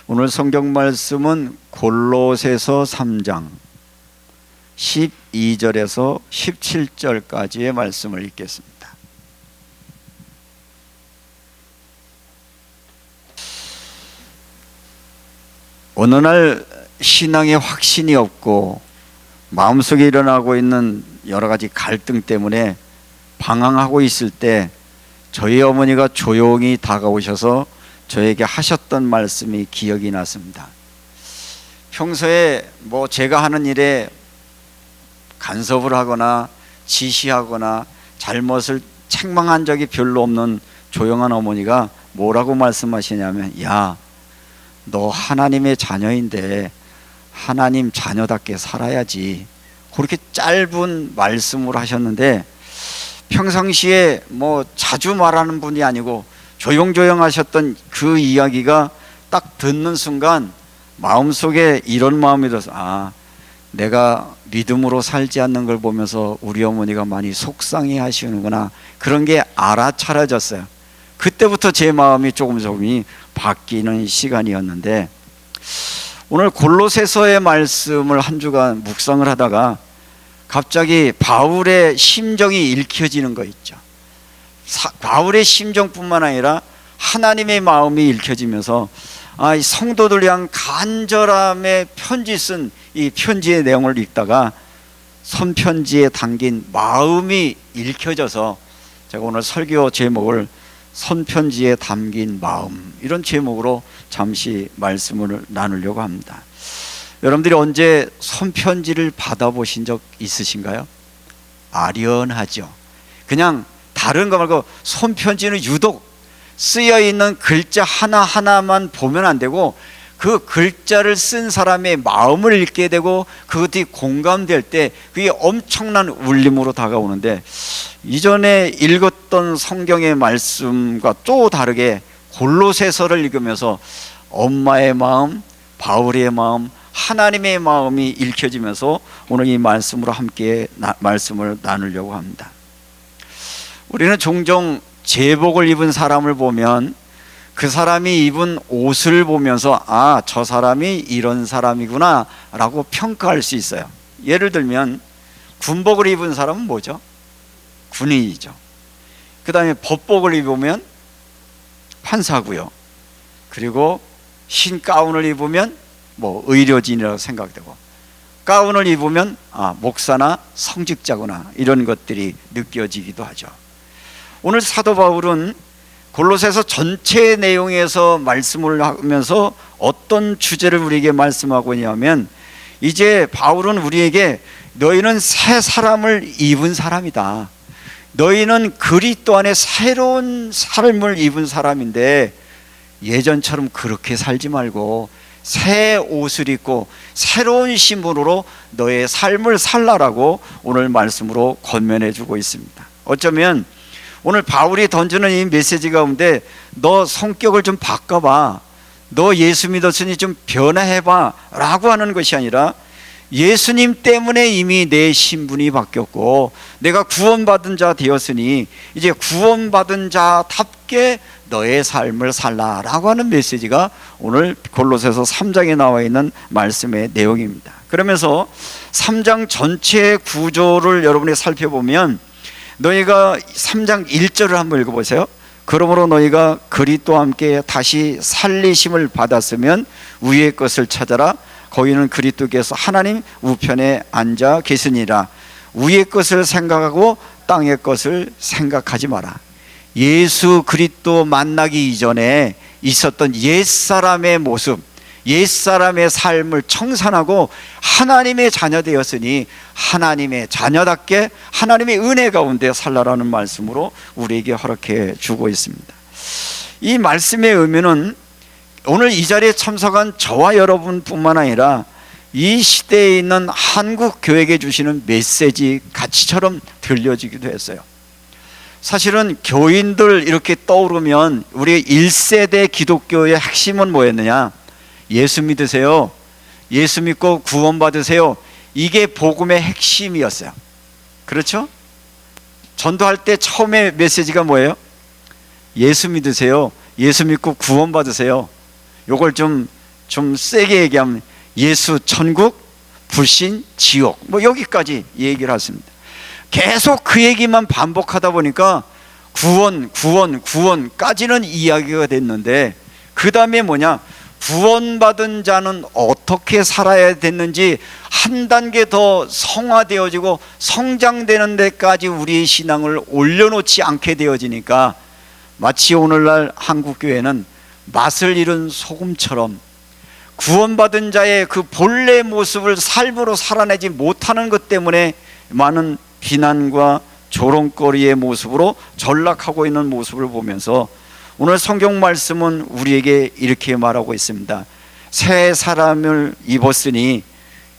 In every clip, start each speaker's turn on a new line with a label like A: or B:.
A: 오늘 성경 말씀은 골로새서 3장 12절에서 17절까지의 말씀을 읽겠습니다. 어느 날 신앙에 확신이 없고 마음속에 일어나고 있는 여러 가지 갈등 때문에 방황하고 있을 때 저희 어머니가 조용히 다가오셔서 저에게 하셨던 말씀이 기억이 났습니다. 평소에 제가 하는 일에 간섭을 하거나 지시하거나 잘못을 책망한 적이 별로 없는 조용한 어머니가 뭐라고 말씀하시냐면, 야, 너 하나님의 자녀인데 하나님 자녀답게 살아야지. 그렇게 짧은 말씀을 하셨는데, 평상시에 자주 말하는 분이 아니고 조용조용 하셨던 그 이야기가 딱 듣는 순간 마음속에 이런 마음이 들어서, 내가 믿음으로 살지 않는 걸 보면서 우리 어머니가 많이 속상해 하시는구나, 그런 게 알아차려졌어요. 그때부터 제 마음이 조금이 바뀌는 시간이었는데, 오늘 골로새서의 말씀을 한 주간 묵상을 하다가 갑자기 바울의 심정이 읽혀지는 거 있죠. 바울의 심정뿐만 아니라 하나님의 마음이 읽혀지면서 이 성도들 향한 간절함의 편지 쓴 이 편지의 내용을 읽다가 손편지에 담긴 마음이 읽혀져서 제가 오늘 설교 제목을 손편지에 담긴 마음, 이런 제목으로 잠시 말씀을 나누려고 합니다. 여러분들이 언제 손편지를 받아보신 적 있으신가요? 아련하죠. 그냥 다른 거 말고 손편지는 유독 쓰여있는 글자 하나하나만 보면 안 되고 그 글자를 쓴 사람의 마음을 읽게 되고 그것이 공감될 때 그게 엄청난 울림으로 다가오는데, 이전에 읽었던 성경의 말씀과 또 다르게 골로새서를 읽으면서 엄마의 마음, 바울의 마음, 하나님의 마음이 읽혀지면서 오늘 이 말씀으로 함께 말씀을 나누려고 합니다. 우리는 종종 제복을 입은 사람을 보면 그 사람이 입은 옷을 보면서 저 사람이 이런 사람이구나 라고 평가할 수 있어요. 예를 들면 군복을 입은 사람은 뭐죠? 군인이죠. 그 다음에 법복을 입으면 판사고요. 그리고 흰 가운을 입으면 의료진이라고 생각되고, 가운을 입으면 목사나 성직자구나, 이런 것들이 느껴지기도 하죠. 오늘 사도 바울은 골로새서 전체 내용에서 말씀을 하면서 어떤 주제를 우리에게 말씀하고 있냐면, 이제 바울은 우리에게 너희는 새 사람을 입은 사람이다, 너희는 그리스도 안에 새로운 삶을 입은 사람인데 예전처럼 그렇게 살지 말고 새 옷을 입고 새로운 신분으로 너의 삶을 살라라고 오늘 말씀으로 권면해 주고 있습니다. 어쩌면 오늘 바울이 던지는 이 메시지 가운데 너 성격을 좀 바꿔봐, 너 예수 믿었으니 좀 변화해봐 라고 하는 것이 아니라, 예수님 때문에 이미 내 신분이 바뀌었고 내가 구원받은 자 되었으니 이제 구원받은 자답게 너의 삶을 살라라고 하는 메시지가 오늘 골로새서 3장에 나와 있는 말씀의 내용입니다. 그러면서 3장 전체의 구조를 여러분이 살펴보면, 너희가 3장 1절을 한번 읽어보세요. 그러므로 너희가 그리스도와 함께 다시 살리심을 받았으면 위의 것을 찾아라. 거기는 그리스도께서 하나님 우편에 앉아 계시니라. 위의 것을 생각하고 땅의 것을 생각하지 마라. 예수 그리스도 만나기 이전에 있었던 옛사람의 모습, 옛사람의 삶을 청산하고 하나님의 자녀 되었으니 하나님의 자녀답게 하나님의 은혜 가운데 살라라는 말씀으로 우리에게 허락해 주고 있습니다. 이 말씀의 의미는 오늘 이 자리에 참석한 저와 여러분뿐만 아니라 이 시대에 있는 한국 교회에게 주시는 메시지 가치처럼 들려지기도 했어요. 사실은 교인들 이렇게 떠오르면 우리 1세대 기독교의 핵심은 뭐였느냐? 예수 믿으세요, 예수 믿고 구원받으세요, 이게 복음의 핵심이었어요. 그렇죠? 전도할 때 처음에 메시지가 뭐예요? 예수 믿으세요, 예수 믿고 구원받으세요. 요걸 좀 좀 세게 얘기하면 예수 천국, 불신 지옥, 뭐 여기까지 얘기를 하십니다. 계속 그 얘기만 반복하다 보니까 구원까지는 이야기가 됐는데, 그 다음에 뭐냐, 구원받은 자는 어떻게 살아야 됐는지 한 단계 더 성화되어지고 성장되는 데까지 우리의 신앙을 올려놓지 않게 되어지니까 마치 오늘날 한국교회는 맛을 잃은 소금처럼 구원받은 자의 그 본래 모습을 삶으로 살아내지 못하는 것 때문에 많은 비난과 조롱거리의 모습으로 전락하고 있는 모습을 보면서 오늘 성경 말씀은 우리에게 이렇게 말하고 있습니다. 새 사람을 입었으니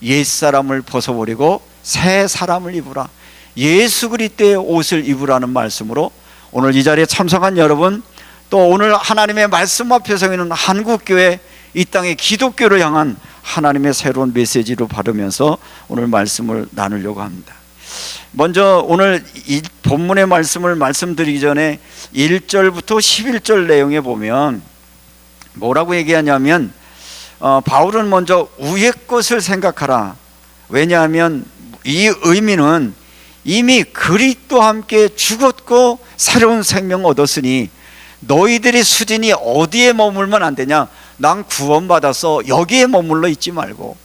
A: 옛사람을 벗어버리고 새 사람을 입으라. 예수 그리스도의 옷을 입으라는 말씀으로 오늘 이 자리에 참석한 여러분, 또 오늘 하나님의 말씀 앞에 서 있는 한국교회, 이 땅의 기독교를 향한 하나님의 새로운 메시지로 받으면서 오늘 말씀을 나누려고 합니다. 먼저 오늘 이 본문의 말씀을 말씀드리기 전에 1절부터 11절 내용에 보면 뭐라고 얘기하냐면, 바울은 먼저 위의 것을 생각하라. 왜냐하면 이 의미는 이미 그리스도와 함께 죽었고 새로운 생명 얻었으니 너희들의 수준이 어디에 머물면 안 되냐, 난 구원받아서 여기에 머물러 있지 말고,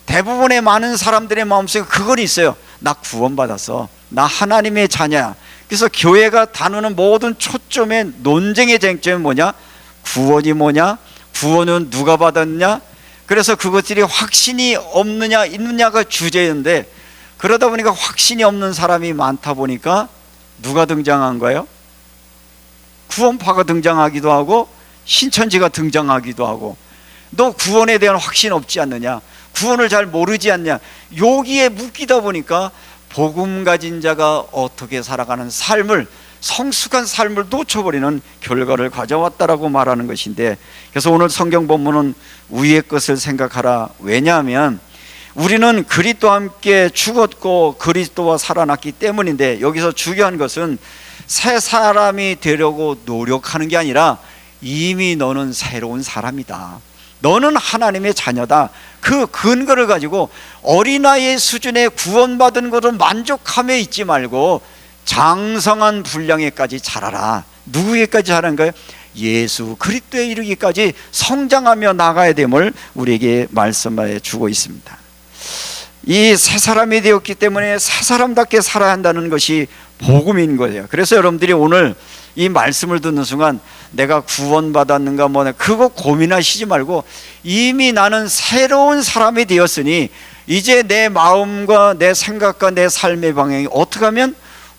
A: 대부분의 많은 사람들의 마음속에 그건 있어요. 나 구원받았어, 나 하나님의 자녀야. 그래서 교회가 다루는 모든 초점의 논쟁의 쟁점이 뭐냐, 구원이 뭐냐, 구원은 누가 받았냐. 그래서 그것들이 확신이 없느냐 있느냐가 주제인데, 그러다 보니까 확신이 없는 사람이 많다 보니까 누가 등장한 거예요? 구원파가 등장하기도 하고 신천지가 등장하기도 하고, 너 구원에 대한 확신 없지 않느냐, 구원을 잘 모르지 않냐, 여기에 묶이다 보니까 복음 가진 자가 어떻게 살아가는 삶을, 성숙한 삶을 놓쳐버리는 결과를 가져왔다라고 말하는 것인데, 그래서 오늘 성경 본문은 위의 것을 생각하라. 왜냐하면 우리는 그리스도와 함께 죽었고 그리스도와 살아났기 때문인데, 여기서 중요한 것은 새 사람이 되려고 노력하는 게 아니라 이미 너는 새로운 사람이다, 너는 하나님의 자녀다. 그 근거를 가지고 어린아이의 수준의 구원받은 것으로 만족함에 있지 말고 장성한 분량에까지 자라라. 누구에게까지 자라는 거예요? 예수 그리스도에 이르기까지 성장하며 나가야 됨을 우리에게 말씀해 주고 있습니다. 이 새 사람이 되었기 때문에 새 사람답게 살아야 한다는 것이 복음인 거예요. 그래서 여러분들이 오늘 이 말씀을 듣는 순간 내가 구원받았는가 뭐냐 그거 고민하시지 말고, 이미 나는 새로운 사람이 되었으니 이제 내 마음과 내 생각과 내 삶의 방향이 어떻게 하면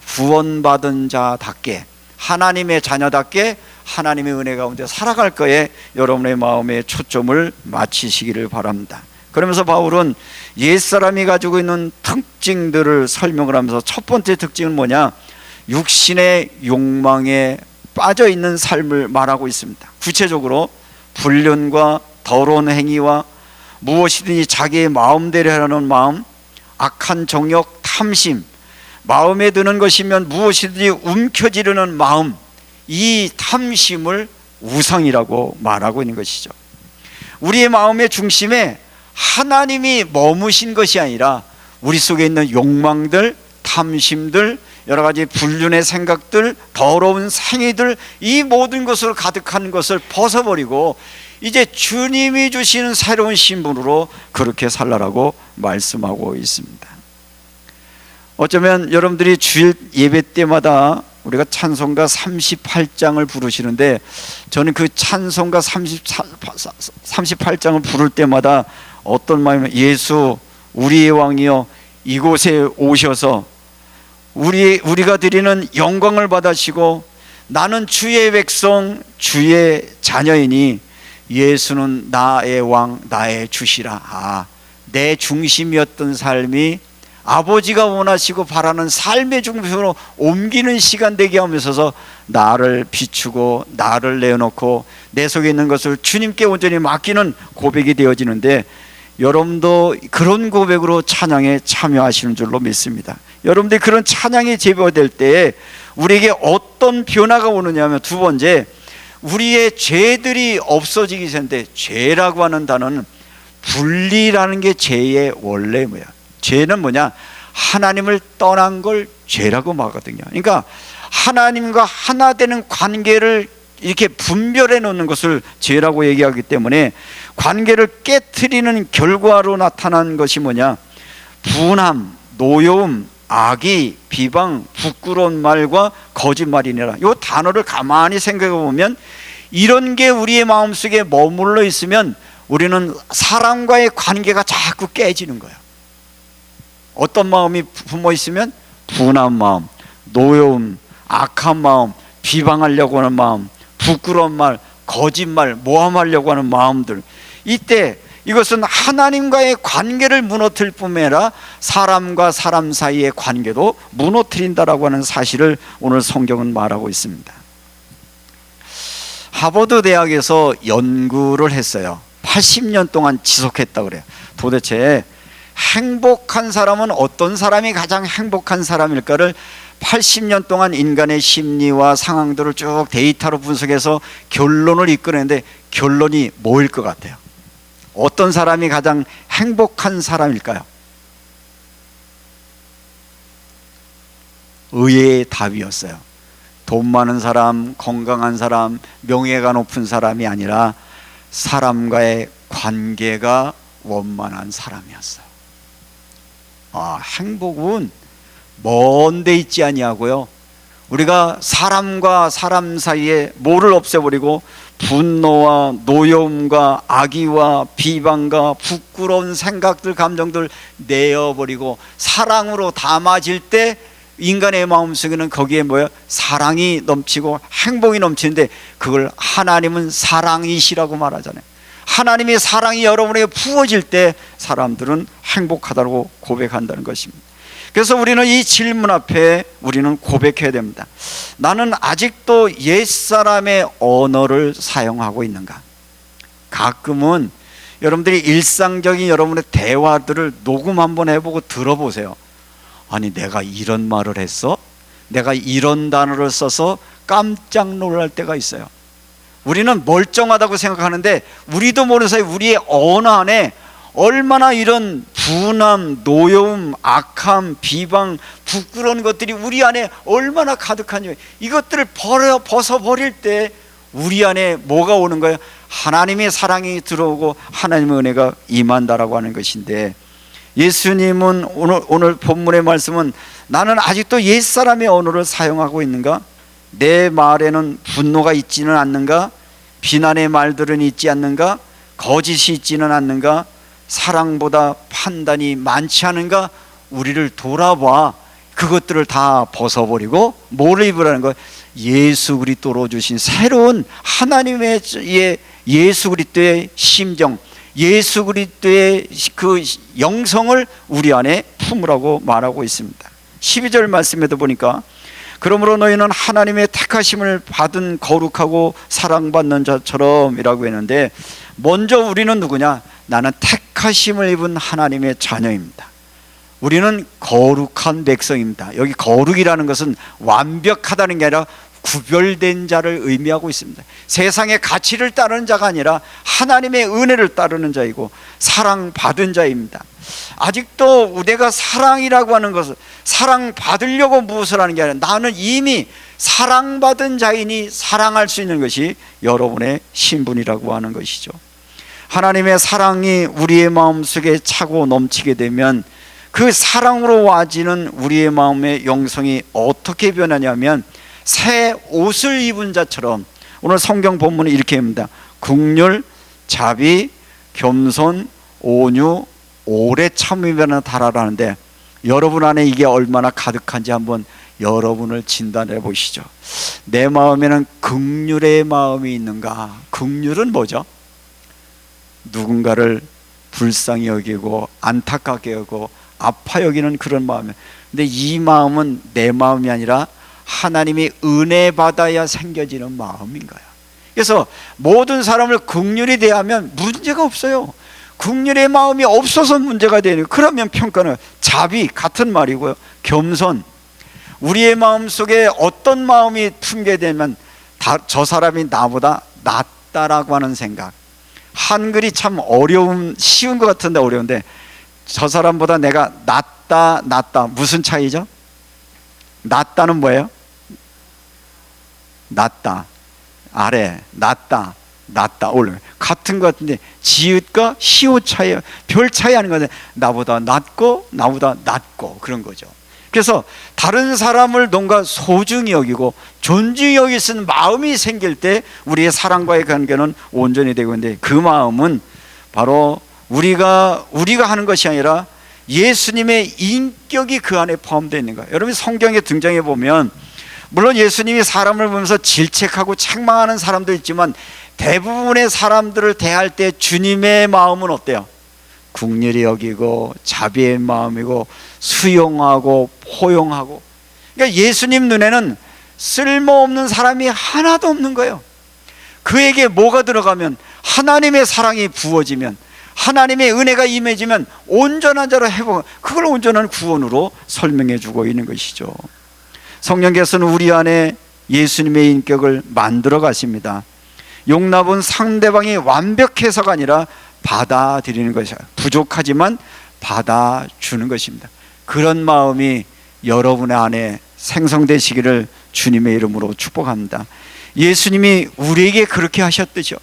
A: 구원받은 자답게, 하나님의 자녀답게 하나님의 은혜 가운데 살아갈 거에 여러분의 마음에 초점을 맞추시기를 바랍니다. 그러면서 바울은 옛사람이 가지고 있는 특징들을 설명을 하면서 첫 번째 특징은 뭐냐, 육신의 욕망에 빠져 있는 삶을 말하고 있습니다. 구체적으로 불륜과 더러운 행위와 무엇이든지 자기의 마음대로 하려는 마음, 악한 정욕, 탐심, 마음에 드는 것이면 무엇이든지 움켜쥐려는 마음, 이 탐심을 우상이라고 말하고 있는 것이죠. 우리의 마음의 중심에 하나님이 머무신 것이 아니라 우리 속에 있는 욕망들, 탐심들, 여러 가지 불륜의 생각들, 더러운 행위들, 이 모든 것으로 가득한 것을 벗어버리고 이제 주님이 주시는 새로운 신분으로 그렇게 살라라고 말씀하고 있습니다. 어쩌면 여러분들이 주일 예배 때마다 우리가 찬송가 38장을 부르시는데, 저는 그 찬송가 38장을 부를 때마다 어떤 마음이면, 예수 우리의 왕이여 이곳에 오셔서 우리가 드리는 영광을 받으시고, 나는 주의 백성 주의 자녀이니 예수는 나의 왕 나의 주시라. 내 중심이었던 삶이 아버지가 원하시고 바라는 삶의 중심으로 옮기는 시간 되게 하면서 나를 비추고 나를 내어놓고 내 속에 있는 것을 주님께 온전히 맡기는 고백이 되어지는데, 여러분도 그런 고백으로 찬양에 참여하시는 줄로 믿습니다. 여러분들이 그런 찬양이 제보될 때에 우리에게 어떤 변화가 오느냐 하면, 두 번째, 우리의 죄들이 없어지기 전인데, 죄라고 하는 단어는 분리라는 게 죄의 원래 뭐야? 죄는 뭐냐? 하나님을 떠난 걸 죄라고 말하거든요. 그러니까 하나님과 하나 되는 관계를 이렇게 분별해 놓는 것을 죄라고 얘기하기 때문에, 관계를 깨트리는 결과로 나타난 것이 뭐냐? 분함, 노여움, 악의, 비방, 부끄러운 말과 거짓말이니라. 이 단어를 가만히 생각해 보면, 이런 게 우리의 마음속에 머물러 있으면 우리는 사람과의 관계가 자꾸 깨지는 거예요. 어떤 마음이 품어 있으면 분한 마음, 노여움, 악한 마음, 비방하려고 하는 마음, 부끄러운 말, 거짓말, 모함하려고 하는 마음들, 이때 이것은 하나님과의 관계를 무너뜨릴 뿐만 아니라 사람과 사람 사이의 관계도 무너뜨린다라고 하는 사실을 오늘 성경은 말하고 있습니다. 하버드 대학에서 연구를 했어요. 80년 동안 지속했다고 그래요. 도대체 행복한 사람은 어떤 사람이 가장 행복한 사람일까를 80년 동안 인간의 심리와 상황들을 쭉 데이터로 분석해서 결론을 이끌어내는데, 결론이 뭐일 것 같아요? 어떤 사람이 가장 행복한 사람일까요? 의외의 답이었어요. 돈 많은 사람, 건강한 사람, 명예가 높은 사람이 아니라 사람과의 관계가 원만한 사람이었어요. 행복은 먼 데 있지 아니하고요, 우리가 사람과 사람 사이에 뭐를 없애버리고 분노와 노여움과 악의와 비방과 부끄러운 생각들, 감정들 내어버리고 사랑으로 담아질 때, 인간의 마음속에는 거기에 뭐예요? 사랑이 넘치고 행복이 넘치는데, 그걸 하나님은 사랑이시라고 말하잖아요. 하나님의 사랑이 여러분에게 부어질 때 사람들은 행복하다고 고백한다는 것입니다. 그래서 우리는 이 질문 앞에 우리는 고백해야 됩니다. 나는 아직도 옛사람의 언어를 사용하고 있는가? 가끔은 여러분들이 일상적인 여러분의 대화들을 녹음 한번 해보고 들어보세요. 아니, 내가 이런 말을 했어? 내가 이런 단어를 써서 깜짝 놀랄 때가 있어요. 우리는 멀쩡하다고 생각하는데, 우리도 모르는 사이 우리의 언어 안에 얼마나 이런 분함, 노여움, 악함, 비방, 부끄러운 것들이 우리 안에 얼마나 가득한지, 이것들을 벗어버릴 때 우리 안에 뭐가 오는 거예요? 하나님의 사랑이 들어오고 하나님의 은혜가 임한다라고 하는 것인데, 예수님은 오늘 본문의 말씀은 나는 아직도 옛사람의 언어를 사용하고 있는가? 내 말에는 분노가 있지는 않는가? 비난의 말들은 있지 않는가? 거짓이 있지는 않는가? 사랑보다 판단이 많지 않은가? 우리를 돌아봐. 그것들을 다 벗어버리고 뭐를 입으라는 거예요? 예수 그리스도로 주신 새로운 하나님의 예수 그리스도의 심정, 예수 그리스도의 그 영성을 우리 안에 품으라고 말하고 있습니다. 12절 말씀에도 보니까, 그러므로 너희는 하나님의 택하심을 받은 거룩하고 사랑받는 자처럼 이라고 했는데, 먼저 우리는 누구냐? 나는 택하심을 입은 하나님의 자녀입니다. 우리는 거룩한 백성입니다. 여기 거룩이라는 것은 완벽하다는 게 아니라 구별된 자를 의미하고 있습니다. 세상의 가치를 따르는 자가 아니라 하나님의 은혜를 따르는 자이고 사랑받은 자입니다. 아직도 내가 사랑이라고 하는 것을 사랑받으려고 무엇을 하는 게 아니라, 나는 이미 사랑받은 자이니 사랑할 수 있는 것이 여러분의 신분이라고 하는 것이죠. 하나님의 사랑이 우리의 마음속에 차고 넘치게 되면, 그 사랑으로 와지는 우리의 마음의 영성이 어떻게 변하냐면, 새 옷을 입은 자처럼, 오늘 성경 본문은 이렇게 합니다. 긍휼, 자비, 겸손, 온유, 오래 참으면 달하라는데, 여러분 안에 이게 얼마나 가득한지 한번 여러분을 진단해 보시죠. 내 마음에는 긍휼의 마음이 있는가? 긍휼은 뭐죠? 누군가를 불쌍히 여기고 안타깝게 여기고 아파 여기는 그런 마음이에요. 근데 이 마음은 내 마음이 아니라 하나님이 은혜 받아야 생겨지는 마음인 거예요. 그래서 모든 사람을 긍휼히 대하면 문제가 없어요. 긍휼의 마음이 없어서 문제가 되는, 그러면 평가는 자비, 같은 말이고요. 겸손, 우리의 마음속에 어떤 마음이 품게 되면 저 사람이 나보다 낫다라고 하는 생각. 한글이 참 쉬운 것 같은데 어려운데, 저 사람보다 내가 낫다 무슨 차이죠? 낫다는 뭐예요? 낫다, 아래, 낫다 올려, 같은 것 같은데 지읒과 시옷 차이, 별 차이 아닌 거죠. 나보다 낫고 그런 거죠. 그래서 다른 사람을 뭔가 소중히 여기고 존중히 여길 수 있는 마음이 생길 때 우리의 사랑과의 관계는 온전히 되고, 있는데 그 마음은 바로 우리가 하는 것이 아니라 예수님의 인격이 그 안에 포함되어 있는 거예요. 여러분, 성경에 등장해 보면 물론 예수님이 사람을 보면서 질책하고 책망하는 사람도 있지만 대부분의 사람들을 대할 때 주님의 마음은 어때요? 긍휼히 여기고 자비의 마음이고 수용하고 포용하고. 그러니까 예수님 눈에는 쓸모없는 사람이 하나도 없는 거예요. 그에게 뭐가 들어가면, 하나님의 사랑이 부어지면, 하나님의 은혜가 임해지면 온전한 자로 회복, 그걸 온전한 구원으로 설명해 주고 있는 것이죠. 성령께서는 우리 안에 예수님의 인격을 만들어 가십니다. 용납은 상대방이 완벽해서가 아니라 받아들이는 것이야. 부족하지만 받아주는 것입니다. 그런 마음이 여러분의 안에 생성되시기를 주님의 이름으로 축복합니다. 예수님이 우리에게 그렇게 하셨듯이요,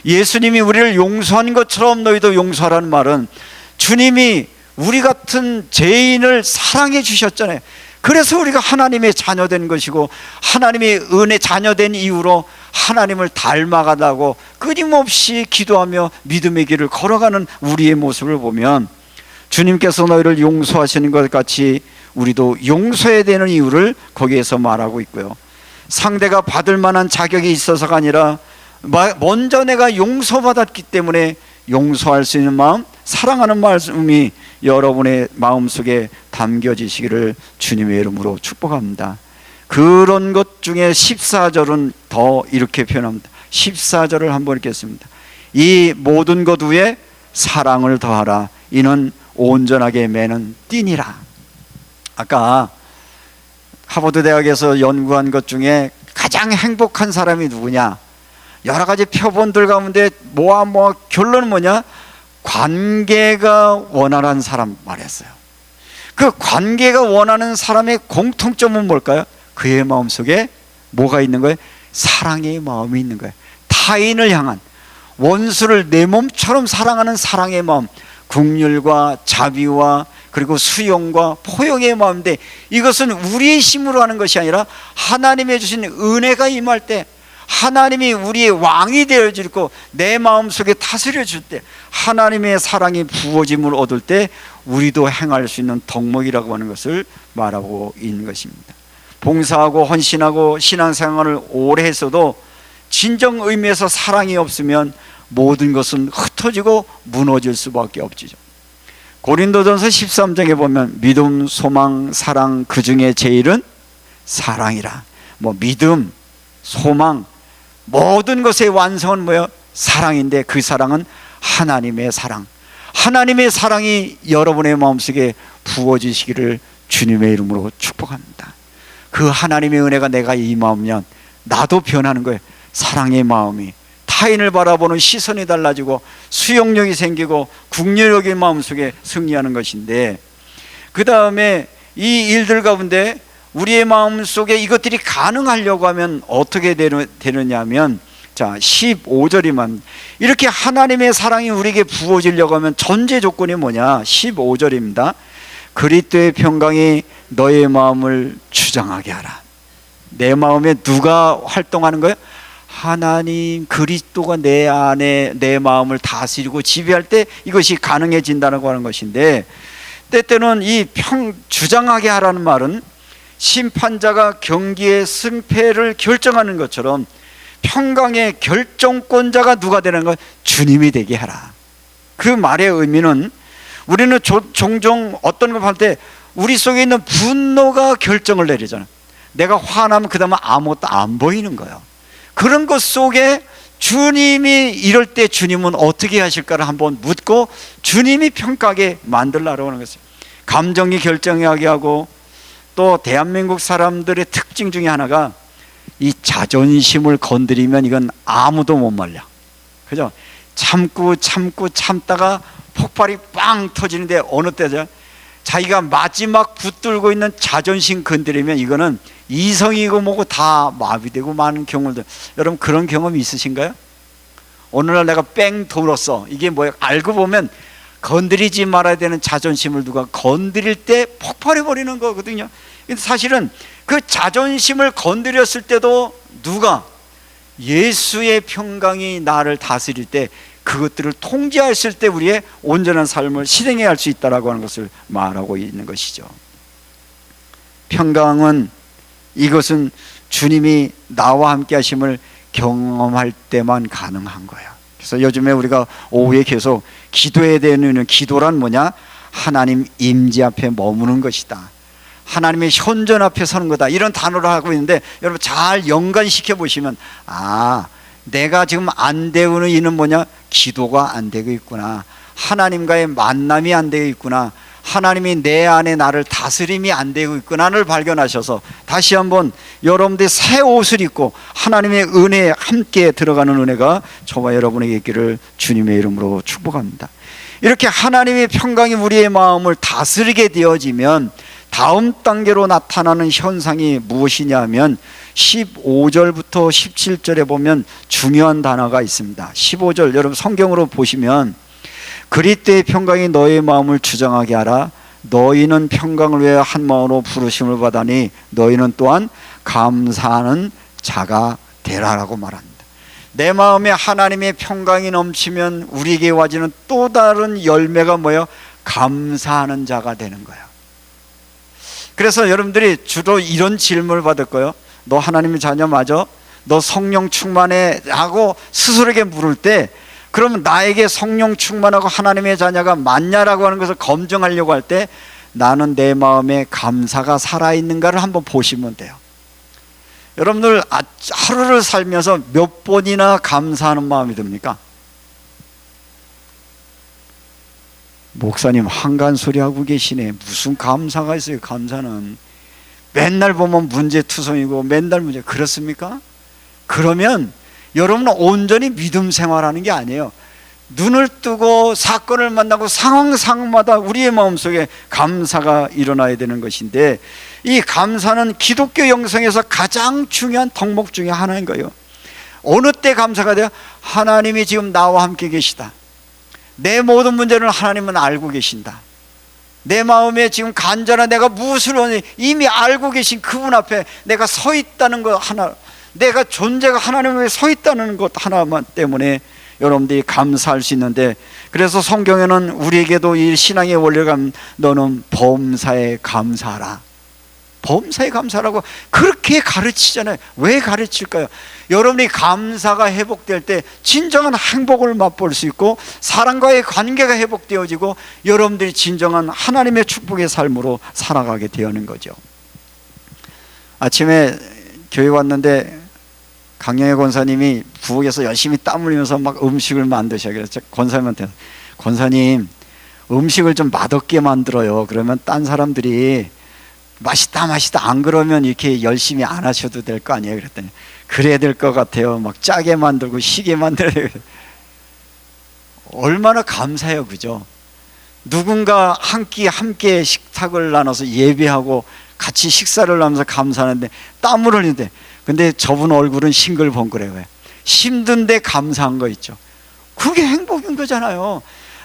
A: 예수님이 우리를 용서한 것처럼 너희도 용서하라는 말은 주님이 우리 같은 죄인을 사랑해 주셨잖아요. 그래서 우리가 하나님의 자녀된 것이고, 하나님의 은혜 자녀된 이유로 하나님을 닮아가다고 끊임없이 기도하며 믿음의 길을 걸어가는 우리의 모습을 보면, 주님께서 너희를 용서하시는 것 같이 우리도 용서해야 되는 이유를 거기에서 말하고 있고요, 상대가 받을 만한 자격이 있어서가 아니라 먼저 내가 용서받았기 때문에 용서할 수 있는 마음, 사랑하는 마음이 여러분의 마음속에 담겨지시기를 주님의 이름으로 축복합니다. 그런 것 중에 14절은 더 이렇게 표현합니다. 14절을 한번 읽겠습니다. 이 모든 것 위에 사랑을 더하라. 이는 온전하게 매는 띠니라. 아까 하버드 대학에서 연구한 것 중에 가장 행복한 사람이 누구냐, 여러 가지 표본들 가운데 결론은 뭐냐? 관계가 원활한 사람 말했어요. 그 관계가 원하는 사람의 공통점은 뭘까요? 그의 마음속에 뭐가 있는 거예요? 사랑의 마음이 있는 거예요. 타인을 향한, 원수를 내 몸처럼 사랑하는 사랑의 마음, 긍휼과 자비와 그리고 수용과 포용의 마음인데, 이것은 우리의 힘으로 하는 것이 아니라 하나님의 주신 은혜가 임할 때, 하나님이 우리의 왕이 되어주고 내 마음속에 다스려 줄 때, 하나님의 사랑이 부어짐을 얻을 때 우리도 행할 수 있는 덕목이라고 하는 것을 말하고 있는 것입니다. 봉사하고 헌신하고 신앙생활을 오래 했어도 진정 의미에서 사랑이 없으면 모든 것은 흩어지고 무너질 수밖에 없지요. 고린도전서 13장에 보면 믿음, 소망, 사랑, 그 중에 제일은 사랑이라. 믿음, 소망, 모든 것의 완성은 뭐예요? 사랑인데, 그 사랑은 하나님의 사랑. 하나님의 사랑이 여러분의 마음속에 부어지시기를 주님의 이름으로 축복합니다. 그 하나님의 은혜가 내가 임하면 나도 변하는 거예요. 사랑의 마음이, 타인을 바라보는 시선이 달라지고 수용력이 생기고 국률적인 마음속에 승리하는 것인데, 그 다음에 이 일들 가운데 우리의 마음속에 이것들이 가능하려고 하면 어떻게 되느냐 하면, 자 15절이면 이렇게 하나님의 사랑이 우리에게 부어지려고 하면 전제 조건이 뭐냐? 15절입니다. 그리스도의 평강이 너의 마음을 주장하게 하라. 내 마음에 누가 활동하는 거예요? 하나님, 그리스도가 내 안에 내 마음을 다스리고 지배할 때 이것이 가능해진다고 하는 것인데, 때때는 이 주장하게 하라는 말은 심판자가 경기의 승패를 결정하는 것처럼 평강의 결정권자가 누가 되는 것? 주님이 되게 하라. 그 말의 의미는, 우리는 종종 어떤 걸 할 때 우리 속에 있는 분노가 결정을 내리잖아요. 내가 화나면 그 다음에 아무것도 안 보이는 거예요. 그런 것 속에 주님이 이럴 때 주님은 어떻게 하실까를 한번 묻고 주님이 평가하게 만들라고 하는 것이에요. 감정이 결정하게 하고, 또 대한민국 사람들의 특징 중에 하나가 이 자존심을 건드리면 이건 아무도 못 말려. 그죠? 참다가 폭발이 빵 터지는데 어느 때죠? 자기가 마지막 붙들고 있는 자존심 건드리면 이거는 이성이고 뭐고 다 마비되고 많은 경우들. 여러분 그런 경험이 있으신가요? 오늘날 내가 뺑 돌았어. 이게 뭐예요? 알고 보면 건드리지 말아야 되는 자존심을 누가 건드릴 때 폭발해 버리는 거거든요. 근데 사실은 그 자존심을 건드렸을 때도 누가 예수의 평강이 나를 다스릴 때 그것들을 통제했을 때 우리의 온전한 삶을 실행해야 할 수 있다라고 하는 것을 말하고 있는 것이죠. 평강은 이것은 주님이 나와 함께 하심을 경험할 때만 가능한 거예요. 그래서 요즘에 우리가 오후에 계속 기도해야 되는 기도란 뭐냐? 하나님 임재 앞에 머무는 것이다. 하나님의 현존 앞에 서는 거다. 이런 단어를 하고 있는데 여러분 잘 연관시켜 보시면 내가 지금 안 되고 있는 뭐냐? 기도가 안 되고 있구나. 하나님과의 만남이 안 되고 있구나. 하나님이 내 안에 나를 다스림이 안 되고 있구나를 발견하셔서 다시 한번 여러분들이 새 옷을 입고 하나님의 은혜에 함께 들어가는 은혜가 저와 여러분에게 있기를 주님의 이름으로 축복합니다. 이렇게 하나님의 평강이 우리의 마음을 다스리게 되어지면 다음 단계로 나타나는 현상이 무엇이냐면 15절부터 17절에 보면 중요한 단어가 있습니다. 15절 여러분 성경으로 보시면 그리스도의 평강이 너의 마음을 주장하게 하라. 너희는 평강을 위하여 한 마음으로 부르심을 받으니 너희는 또한 감사하는 자가 되라라고 말합니다. 내 마음에 하나님의 평강이 넘치면 우리에게 와지는 또 다른 열매가 뭐예요? 감사하는 자가 되는 거예요. 그래서 여러분들이 주로 이런 질문을 받을 거예요. 너 하나님의 자녀 맞아? 너 성령 충만해? 하고 스스로에게 물을 때 그러면 나에게 성령 충만하고 하나님의 자녀가 맞냐라고 하는 것을 검증하려고 할 때 나는 내 마음에 감사가 살아있는가를 한번 보시면 돼요. 여러분들 하루를 살면서 몇 번이나 감사하는 마음이 듭니까? 목사님 한간 소리 하고 계시네. 무슨 감사가 있어요? 감사는 맨날 보면 문제투성이고 맨날 문제. 그렇습니까? 그러면 여러분은 온전히 믿음 생활하는 게 아니에요. 눈을 뜨고 사건을 만나고 상황마다 우리의 마음속에 감사가 일어나야 되는 것인데 이 감사는 기독교 영성에서 가장 중요한 덕목 중에 하나인 거예요. 어느 때 감사가 돼요? 하나님이 지금 나와 함께 계시다. 내 모든 문제를 하나님은 알고 계신다. 내 마음에 지금 간절한 내가 무엇을 원해 이미 알고 계신 그분 앞에 내가 서 있다는 것 하나, 내가 존재가 하나님 앞에 서 있다는 것 하나만 때문에 여러분들이 감사할 수 있는데, 그래서 성경에는 우리에게도 이 신앙의 원리를 가면 너는 범사에 감사하라, 범사에 감사라고 그렇게 가르치잖아요. 왜 가르칠까요? 여러분이 감사가 회복될 때 진정한 행복을 맛볼 수 있고 사람과의 관계가 회복되어지고 여러분들이 진정한 하나님의 축복의 삶으로 살아가게 되는 거죠. 아침에 교회 왔는데 강영애 권사님이 부엌에서 열심히 땀 흘리면서 막 음식을 만드셔. 그래서 권사님한테, 권사님 음식을 좀 맛없게 만들어요. 그러면 딴 사람들이 맛있다 안 그러면 이렇게 열심히 안 하셔도 될 거 아니에요. 그랬더니 그래야 될 것 같아요. 막 짜게 만들고 시게 만들어야 돼요. 얼마나 감사해요, 그죠? 누군가 한 끼 함께 식탁을 나눠서 예배하고 같이 식사를 하면서 감사하는데 땀을 흘리는데, 근데 저분 얼굴은 싱글벙글해요. 왜? 힘든데 감사한 거 있죠. 그게 행복인 거잖아요.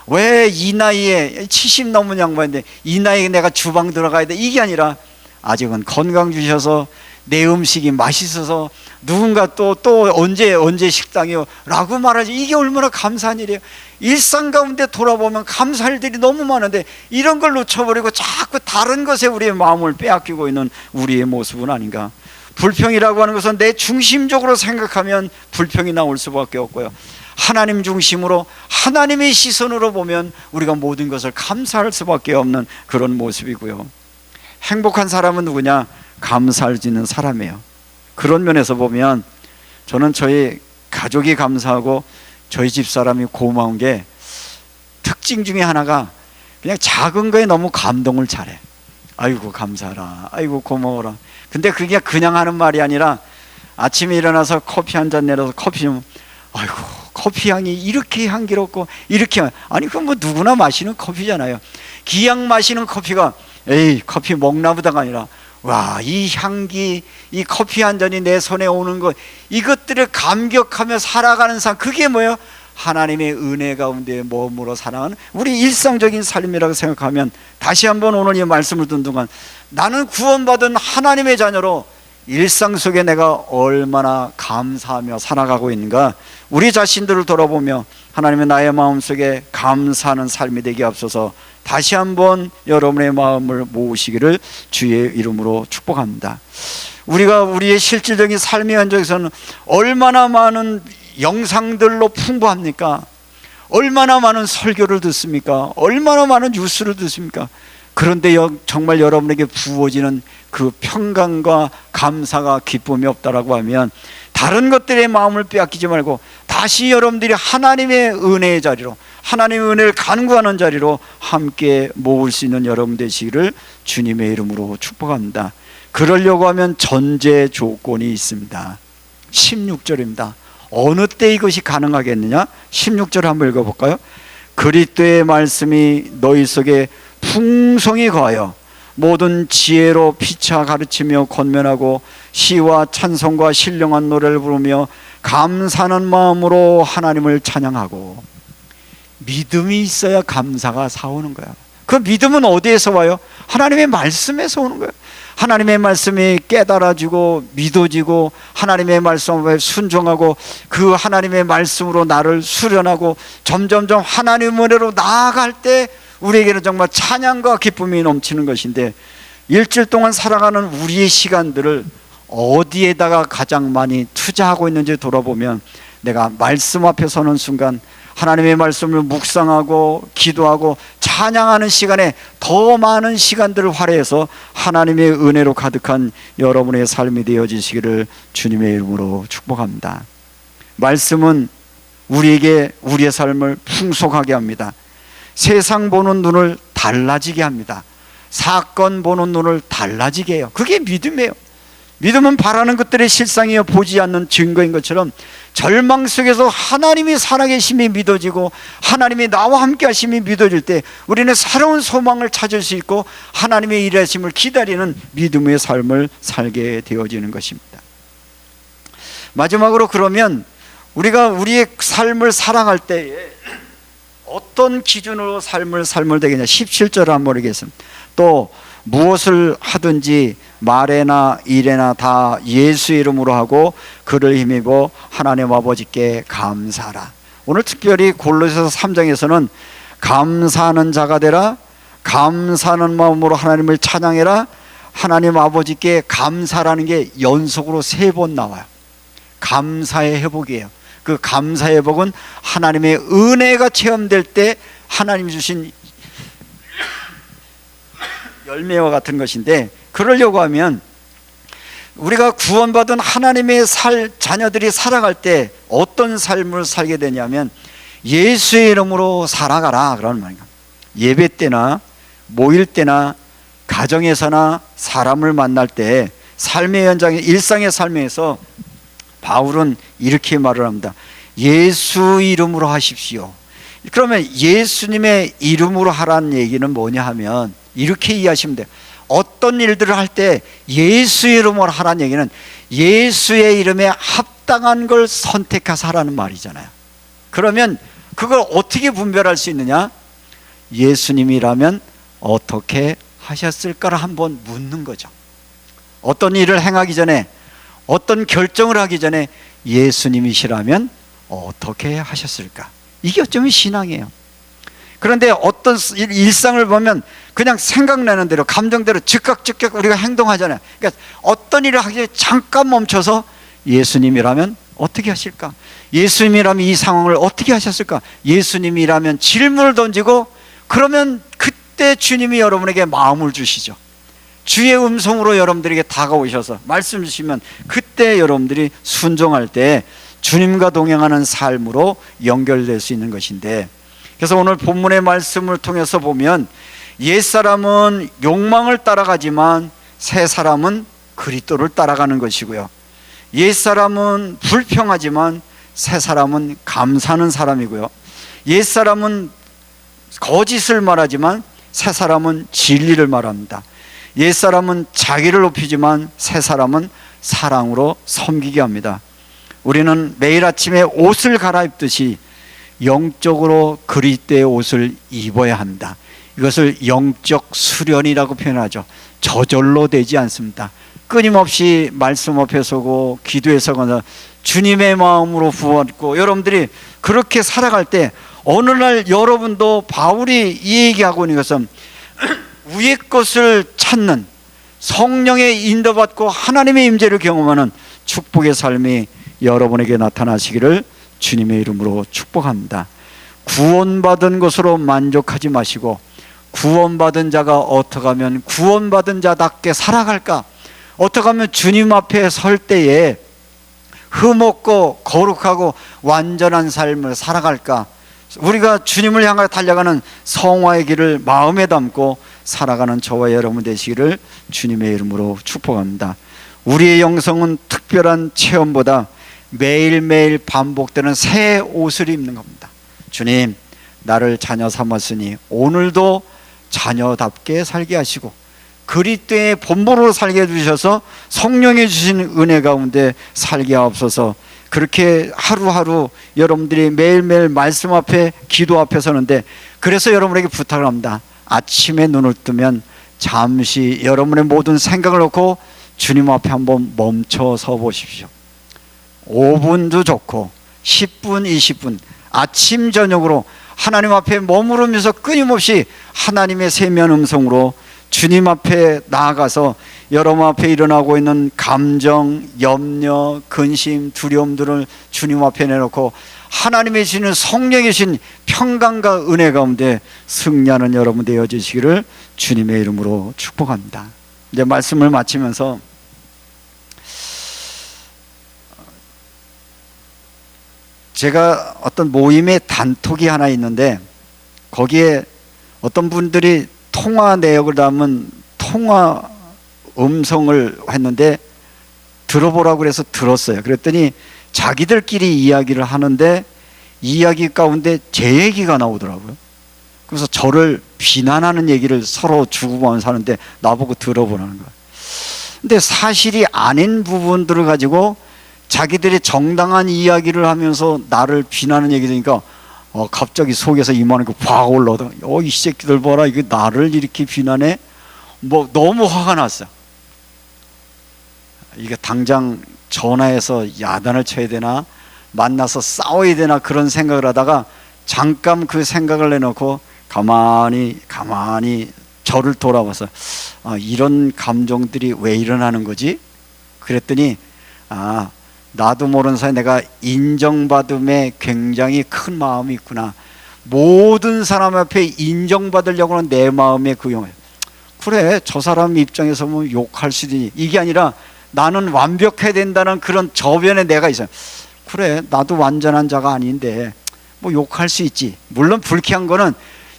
A: 왜 이 나이에 70 넘은 양반인데 이 나이에 내가 주방 들어가야 돼? 이게 아니라 아직은 건강 주셔서 내 음식이 맛있어서 누군가 또 언제 식당이요? 라고 말하지. 이게 얼마나 감사한 일이에요. 일상 가운데 돌아보면 감사할 일이 너무 많은데 이런 걸 놓쳐버리고 자꾸 다른 것에 우리의 마음을 빼앗기고 있는 우리의 모습은 아닌가. 불평이라고 하는 것은 내 중심적으로 생각하면 불평이 나올 수밖에 없고요, 하나님 중심으로 하나님의 시선으로 보면 우리가 모든 것을 감사할 수밖에 없는 그런 모습이고요. 행복한 사람은 누구냐? 감사할 수 있는 사람이에요. 그런 면에서 보면 저는 저희 가족이 감사하고 저희 집사람이 고마운 게 특징 중에 하나가 그냥 작은 거에 너무 감동을 잘해. 아이고 감사하라, 아이고 고마워라. 근데 그게 그냥 하는 말이 아니라 아침에 일어나서 커피 한 잔 내려서 커피 좀, 아이고 커피 향이 이렇게 향기롭고 이렇게, 아니 그건 뭐 누구나 마시는 커피잖아요. 기왕 마시는 커피가 에이 커피 먹나 보다가 아니라, 와, 이 향기, 이 커피 한 잔이 내 손에 오는 것, 이것들을 감격하며 살아가는 삶, 그게 뭐예요? 하나님의 은혜 가운데 머물러 살아가는 우리 일상적인 삶이라고 생각하면, 다시 한번 오늘 이 말씀을 듣는 동안 나는 구원받은 하나님의 자녀로 일상 속에 내가 얼마나 감사하며 살아가고 있는가, 우리 자신들을 돌아보며 하나님의 나의 마음속에 감사하는 삶이 되게 앞서서 다시 한번 여러분의 마음을 모으시기를 주의 이름으로 축복합니다. 우리가 우리의 실질적인 삶의 현장에서는 얼마나 많은 영상들로 풍부합니까? 얼마나 많은 설교를 듣습니까? 얼마나 많은 뉴스를 듣습니까? 그런데 정말 여러분에게 부어지는 그 평강과 감사가 기쁨이 없다라고 하면, 다른 것들의 마음을 빼앗기지 말고 다시 여러분들이 하나님의 은혜의 자리로, 하나님의 은혜를 간구하는 자리로 함께 모을 수 있는 여러분 되시기를 주님의 이름으로 축복합니다. 그러려고 하면 전제 조건이 있습니다. 16절입니다. 어느 때 이것이 가능하겠느냐? 16절 한번 읽어볼까요? 그리스도의 말씀이 너희 속에 풍성히 거하여 모든 지혜로 피차 가르치며 권면하고 시와 찬송과 신령한 노래를 부르며 감사하는 마음으로 하나님을 찬양하고. 믿음이 있어야 감사가 사오는 거야. 그 믿음은 어디에서 와요? 하나님의 말씀에서 오는 거예요. 하나님의 말씀이 깨달아지고 믿어지고 하나님의 말씀에 순종하고 그 하나님의 말씀으로 나를 수련하고 점점점 하나님의 은혜로 나아갈 때 우리에게는 정말 찬양과 기쁨이 넘치는 것인데, 일주일 동안 살아가는 우리의 시간들을 어디에다가 가장 많이 투자하고 있는지 돌아보면, 내가 말씀 앞에 서는 순간 하나님의 말씀을 묵상하고 기도하고 찬양하는 시간에 더 많은 시간들을 할애해서 하나님의 은혜로 가득한 여러분의 삶이 되어지시기를 주님의 이름으로 축복합니다. 말씀은 우리에게 우리의 삶을 풍성하게 합니다. 세상 보는 눈을 달라지게 합니다. 사건 보는 눈을 달라지게 해요. 그게 믿음이에요. 믿음은 바라는 것들의 실상이여 보지 않는 증거인 것처럼, 절망 속에서 하나님이 살아계심이 믿어지고 하나님이 나와 함께 하심이 믿어질 때 우리는 새로운 소망을 찾을 수 있고 하나님의 일하심을 기다리는 믿음의 삶을 살게 되어지는 것입니다. 마지막으로, 그러면 우리가 우리의 삶을 살아갈 때에 어떤 기준으로 삶을 되겠냐? 17절을 한번 읽겠습니다. 또 무엇을 하든지 말에나 일에나 다 예수 이름으로 하고 그를 힘입어 하나님 아버지께 감사하라. 오늘 특별히 골로새서 3장에서는 감사하는 자가 되라, 감사하는 마음으로 하나님을 찬양해라, 하나님 아버지께 감사라는 게 연속으로 3번 나와요. 감사의 회복이에요. 그 감사의 회복은 하나님의 은혜가 체험될 때 하나님이 주신 열매와 같은 것인데, 그러려고 하면 우리가 구원받은 하나님의 자녀들이 살아갈 때 어떤 삶을 살게 되냐면, 예수의 이름으로 살아가라 그러는 말입니다. 예배 때나 모일 때나 가정에서나 사람을 만날 때 삶의 현장에, 일상의 삶에서 바울은 이렇게 말을 합니다. 예수 이름으로 하십시오. 그러면 예수님의 이름으로 하라는 얘기는 뭐냐 하면, 이렇게 이해하시면 돼요. 어떤 일들을 할 때 예수 이름으로 하라는 얘기는 예수의 이름에 합당한 걸 선택해서 하라는 말이잖아요. 그러면 그걸 어떻게 분별할 수 있느냐? 예수님이라면 어떻게 하셨을까를 한번 묻는 거죠. 어떤 일을 행하기 전에, 어떤 결정을 하기 전에 예수님이시라면 어떻게 하셨을까? 이게 어쩌면 신앙이에요. 그런데 어떤 일상을 보면 그냥 생각나는 대로, 감정대로 즉각 우리가 행동하잖아요. 그러니까 어떤 일을 하기 전에 잠깐 멈춰서 예수님이라면 어떻게 하실까? 예수님이라면 이 상황을 어떻게 하셨을까? 예수님이라면 질문을 던지고, 그러면 그때 주님이 여러분에게 마음을 주시죠. 주의 음성으로 여러분들에게 다가오셔서 말씀 주시면 그때 여러분들이 순종할 때 주님과 동행하는 삶으로 연결될 수 있는 것인데, 그래서 오늘 본문의 말씀을 통해서 보면 옛사람은 욕망을 따라가지만 새 사람은 그리스도를 따라가는 것이고요, 옛사람은 불평하지만 새사람은 감사하는 사람이고요, 옛사람은 거짓을 말하지만 새사람은 진리를 말합니다. 옛사람은 자기를 높이지만 새사람은 사랑으로 섬기게 합니다. 우리는 매일 아침에 옷을 갈아입듯이 영적으로 그리스도의 옷을 입어야 합니다. 이것을 영적 수련이라고 표현하죠. 저절로 되지 않습니다. 끊임없이 말씀 앞에 서고 기도에 서거나 주님의 마음으로 부었고, 여러분들이 그렇게 살아갈 때 어느 날 여러분도 바울이 이 얘기하고 있는 것은 위의 것을 찾는, 성령의 인도받고 하나님의 임재를 경험하는 축복의 삶이 여러분에게 나타나시기를 주님의 이름으로 축복합니다. 구원받은 것으로 만족하지 마시고, 구원받은 자가 어떻게 하면 구원받은 자답게 살아갈까, 어떻게 하면 주님 앞에 설 때에 흠없고 거룩하고 완전한 삶을 살아갈까, 우리가 주님을 향해 달려가는 성화의 길을 마음에 담고 살아가는 저와 여러분 되시기를 주님의 이름으로 축복합니다. 우리의 영성은 특별한 체험보다 매일매일 반복되는 새 옷을 입는 겁니다. 주님, 나를 자녀 삼았으니 오늘도 자녀답게 살게 하시고 그리스도의 본보로 살게 해주셔서 성령이 주신 은혜 가운데 살게 하옵소서. 그렇게 하루하루 여러분들이 매일매일 말씀 앞에 기도 앞에 서는데, 그래서 여러분에게 부탁을 합니다. 아침에 눈을 뜨면 잠시 여러분의 모든 생각을 놓고 주님 앞에 한번 멈춰 서 보십시오. 5분도 좋고 10분, 20분 아침 저녁으로 하나님 앞에 머무르면서 끊임없이 하나님의 세미한 음성으로 주님 앞에 나아가서 여러분 앞에 일어나고 있는 감정, 염려, 근심, 두려움들을 주님 앞에 내놓고 하나님의 주시는 성령의 주신 평강과 은혜 가운데 승리하는 여러분 되어주시기를 주님의 이름으로 축복합니다. 이제 말씀을 마치면서 제가 어떤 모임의 단톡이 하나 있는데, 거기에 어떤 분들이 통화 내역을 담은 통화 음성을 했는데 들어보라고 해서 들었어요. 그랬더니 자기들끼리 이야기를 하는데 이야기 가운데 제 얘기가 나오더라고요. 그래서 저를 비난하는 얘기를 서로 주고받으면서 하는데 나보고 들어보라는 거예요. 근데 사실이 아닌 부분들을 가지고 자기들이 정당한 이야기를 하면서 나를 비난하는 얘기 들으니까 갑자기 속에서 이만한 거 확 올라오다가 이 새끼들 봐라, 이게 나를 이렇게 비난해? 뭐 너무 화가 났어요. 이게 당장 전화해서 야단을 쳐야 되나, 만나서 싸워야 되나, 그런 생각을 하다가 잠깐 그 생각을 내놓고 가만히 저를 돌아봐서 이런 감정들이 왜 일어나는 거지? 그랬더니 나도 모르는 사이에 내가 인정받음에 굉장히 큰 마음이 있구나. 모든 사람 앞에 인정받으려고 하는 내 마음의 그 영역. 그래, 저 사람 입장에서 뭐 욕할 수도 있니. 이게 아니라 나는 완벽해야 된다는 그런 저변에 내가 있어요. 그래, 나도 완전한 자가 아닌데 뭐 욕할 수 있지. 물론 불쾌한 거는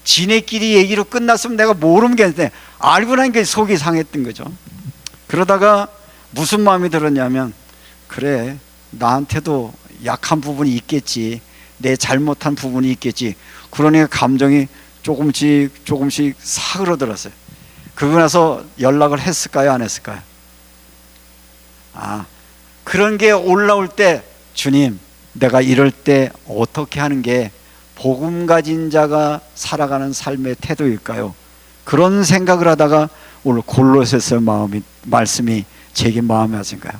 A: 지네끼리 얘기로 끝났으면 내가 모르는 게 아닌데 알고 나니까 속이 상했던 거죠. 그러다가 무슨 마음이 들었냐면, 그래, 나한테도 약한 부분이 있겠지, 내 잘못한 부분이 있겠지. 그러니까 감정이 조금씩 사그러들었어요. 그러고 나서 연락을 했을까요, 안 했을까요? 그런 게 올라올 때, 주님, 내가 이럴 때 어떻게 하는 게 복음 가진 자가 살아가는 삶의 태도일까요? 그런 생각을 하다가 오늘 골로새서 말씀이 제게 마음에 와서인가요?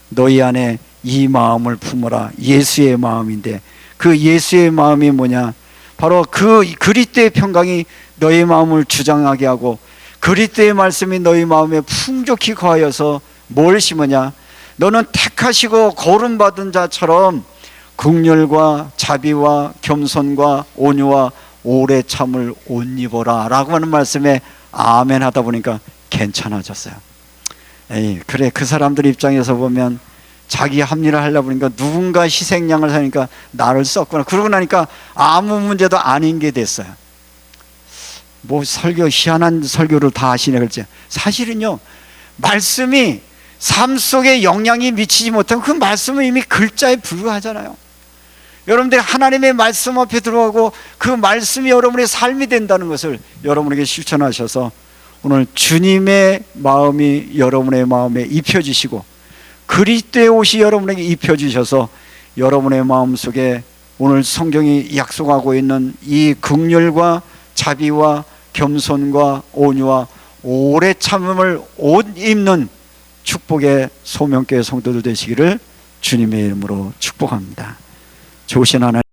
A: 너희 안에 이 마음을 품어라. 예수의 마음인데, 그 예수의 마음이 뭐냐? 바로 그 그리스도의 평강이 너희 마음을 주장하게 하고 그리스도의 말씀이 너희 마음에 풍족히 거하여서 뭘 심으냐? 너는 택하시고 거름받은 자처럼 긍휼과 자비와 겸손과 온유와 오래 참을 옷 입어라 라고 하는 말씀에 아멘 하다 보니까 괜찮아졌어요. 그래, 그 사람들 입장에서 보면 자기 합리를 하려고 보니까 누군가 희생양을 사니까 나를 썼구나. 그러고 나니까 아무 문제도 아닌 게 됐어요. 뭐 희한한 설교를 다 하시네. 그랬지. 사실은요, 말씀이 삶 속에 영향이 미치지 못하면 그 말씀은 이미 글자에 불과하잖아요. 여러분들이 하나님의 말씀 앞에 들어가고 그 말씀이 여러분의 삶이 된다는 것을 여러분에게 실천하셔서 오늘 주님의 마음이 여러분의 마음에 입혀지시고 그리스도의 옷이 여러분에게 입혀지셔서 여러분의 마음속에 오늘 성경이 약속하고 있는 이 긍휼과 자비와 겸손과 온유와 오래 참음을 옷 입는 축복의 소명교회 성도들 되시기를 주님의 이름으로 축복합니다. 좋으신 하나님